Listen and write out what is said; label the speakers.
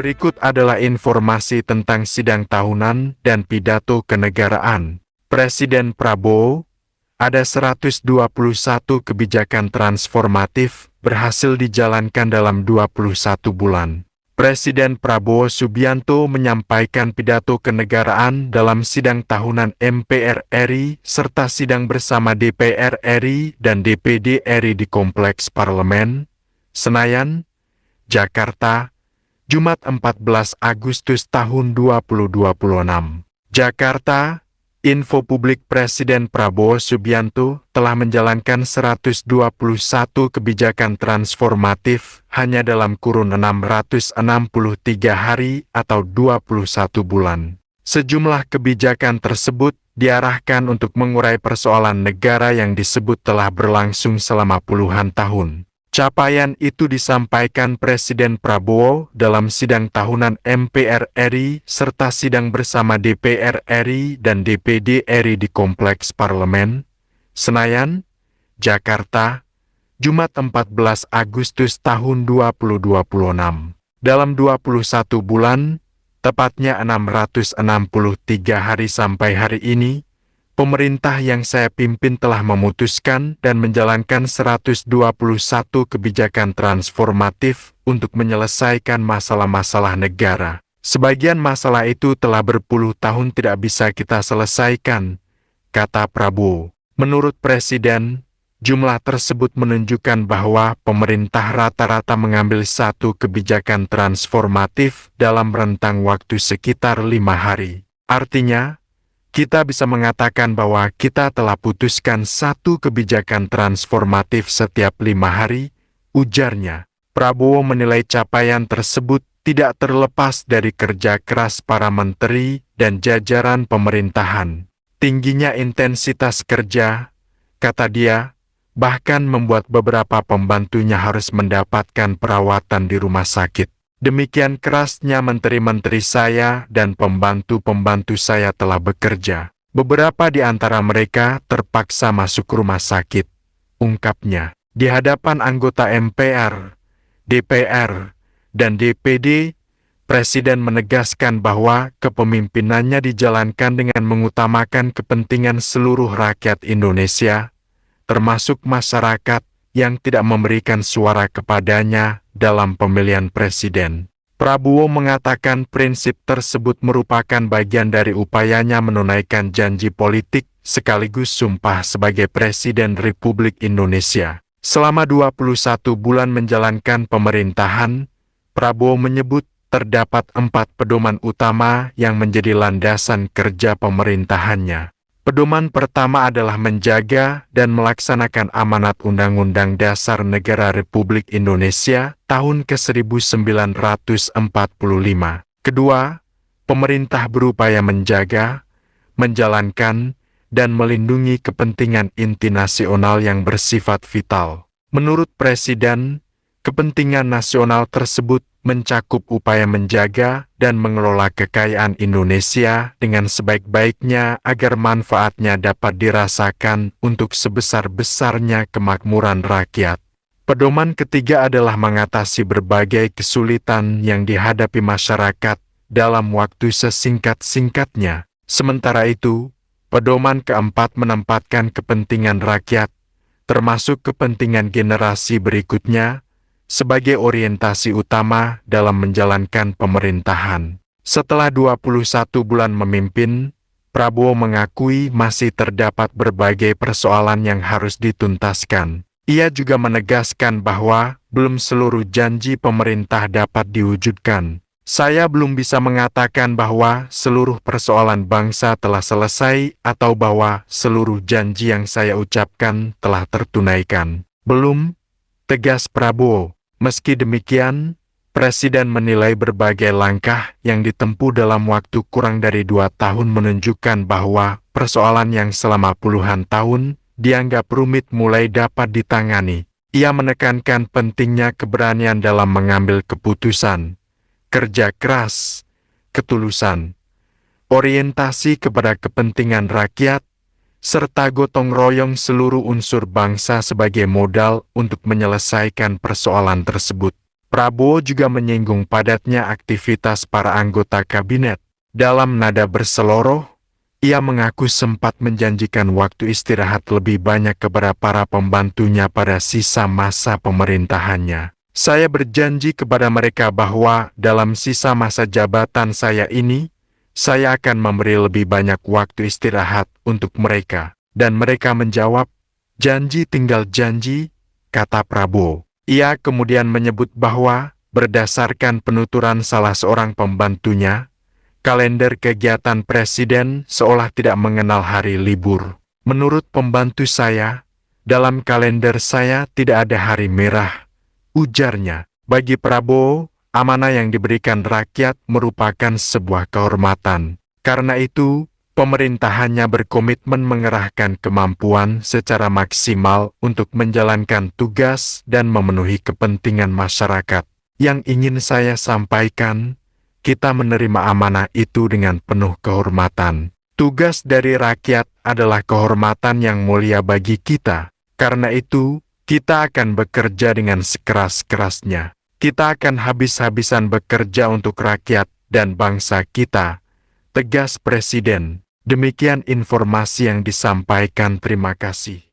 Speaker 1: Berikut adalah informasi tentang sidang tahunan dan pidato kenegaraan. Presiden Prabowo, ada 121 kebijakan transformatif berhasil dijalankan dalam 21 bulan. Presiden Prabowo Subianto menyampaikan pidato kenegaraan dalam sidang tahunan MPR RI serta sidang bersama DPR RI dan DPD RI di Kompleks Parlemen, Senayan, Jakarta, Jumat 14 Agustus tahun 2026. Jakarta, info publik Presiden Prabowo Subianto telah menjalankan 121 kebijakan transformatif hanya dalam kurun 663 hari atau 21 bulan. Sejumlah kebijakan tersebut diarahkan untuk mengurai persoalan negara yang disebut telah berlangsung selama puluhan tahun. Capaian itu disampaikan Presiden Prabowo dalam sidang tahunan MPR RI serta sidang bersama DPR RI dan DPD RI di Kompleks Parlemen, Senayan, Jakarta, Jumat 14 Agustus tahun 2026. Dalam 21 bulan, tepatnya 663 hari sampai hari ini, pemerintah yang saya pimpin telah memutuskan dan menjalankan 121 kebijakan transformatif untuk menyelesaikan masalah-masalah negara. Sebagian masalah itu telah berpuluh tahun tidak bisa kita selesaikan, kata Prabowo. Menurut Presiden, jumlah tersebut menunjukkan bahwa pemerintah rata-rata mengambil satu kebijakan transformatif dalam rentang waktu sekitar 5 hari. Artinya, kita bisa mengatakan bahwa kita telah putuskan satu kebijakan transformatif setiap 5 hari, ujarnya. Prabowo menilai capaian tersebut tidak terlepas dari kerja keras para menteri dan jajaran pemerintahan. Tingginya intensitas kerja, kata dia, bahkan membuat beberapa pembantunya harus mendapatkan perawatan di rumah sakit. Demikian kerasnya menteri-menteri saya dan pembantu-pembantu saya telah bekerja. Beberapa di antara mereka terpaksa masuk rumah sakit, ungkapnya. Di hadapan anggota MPR, DPR, dan DPD, Presiden menegaskan bahwa kepemimpinannya dijalankan dengan mengutamakan kepentingan seluruh rakyat Indonesia, termasuk masyarakat yang tidak memberikan suara kepadanya dalam pemilihan presiden. Prabowo mengatakan prinsip tersebut merupakan bagian dari upayanya menunaikan janji politik sekaligus sumpah sebagai Presiden Republik Indonesia. Selama 21 bulan menjalankan pemerintahan, Prabowo menyebut terdapat 4 pedoman utama yang menjadi landasan kerja pemerintahannya. Pedoman pertama adalah menjaga dan melaksanakan amanat Undang-Undang Dasar Negara Republik Indonesia tahun ke-1945. Kedua, pemerintah berupaya menjaga, menjalankan, dan melindungi kepentingan inti nasional yang bersifat vital. Menurut Presiden, kepentingan nasional tersebut mencakup upaya menjaga dan mengelola kekayaan Indonesia dengan sebaik-baiknya agar manfaatnya dapat dirasakan untuk sebesar-besarnya kemakmuran rakyat. Pedoman ketiga adalah mengatasi berbagai kesulitan yang dihadapi masyarakat dalam waktu sesingkat-singkatnya. Sementara itu, pedoman keempat menempatkan kepentingan rakyat, termasuk kepentingan generasi berikutnya, sebagai orientasi utama dalam menjalankan pemerintahan. Setelah 21 bulan memimpin, Prabowo mengakui masih terdapat berbagai persoalan yang harus dituntaskan. Ia juga menegaskan bahwa belum seluruh janji pemerintah dapat diwujudkan. Saya belum bisa mengatakan bahwa seluruh persoalan bangsa telah selesai atau bahwa seluruh janji yang saya ucapkan telah tertunaikan. Belum, tegas Prabowo. Meski demikian, Presiden menilai berbagai langkah yang ditempuh dalam waktu kurang dari 2 tahun menunjukkan bahwa persoalan yang selama puluhan tahun dianggap rumit mulai dapat ditangani. Ia menekankan pentingnya keberanian dalam mengambil keputusan, kerja keras, ketulusan, orientasi kepada kepentingan rakyat, serta gotong royong seluruh unsur bangsa sebagai modal untuk menyelesaikan persoalan tersebut. Prabowo juga menyinggung padatnya aktivitas para anggota kabinet. Dalam nada berseloroh, ia mengaku sempat menjanjikan waktu istirahat lebih banyak kepada para pembantunya pada sisa masa pemerintahannya. Saya berjanji kepada mereka bahwa dalam sisa masa jabatan saya ini, saya akan memberi lebih banyak waktu istirahat untuk mereka. Dan mereka menjawab, janji tinggal janji, kata Prabowo. Ia kemudian menyebut bahwa, berdasarkan penuturan salah seorang pembantunya, kalender kegiatan presiden seolah tidak mengenal hari libur. Menurut pembantu saya, dalam kalender saya tidak ada hari merah, ujarnya. Bagi Prabowo, amanah yang diberikan rakyat merupakan sebuah kehormatan. Karena itu, pemerintahannya berkomitmen mengerahkan kemampuan secara maksimal untuk menjalankan tugas dan memenuhi kepentingan masyarakat. Yang ingin saya sampaikan, kita menerima amanah itu dengan penuh kehormatan. Tugas dari rakyat adalah kehormatan yang mulia bagi kita. Karena itu, kita akan bekerja dengan sekeras-kerasnya. Kita akan habis-habisan bekerja untuk rakyat dan bangsa kita, tegas Presiden. Demikian informasi yang disampaikan. Terima kasih.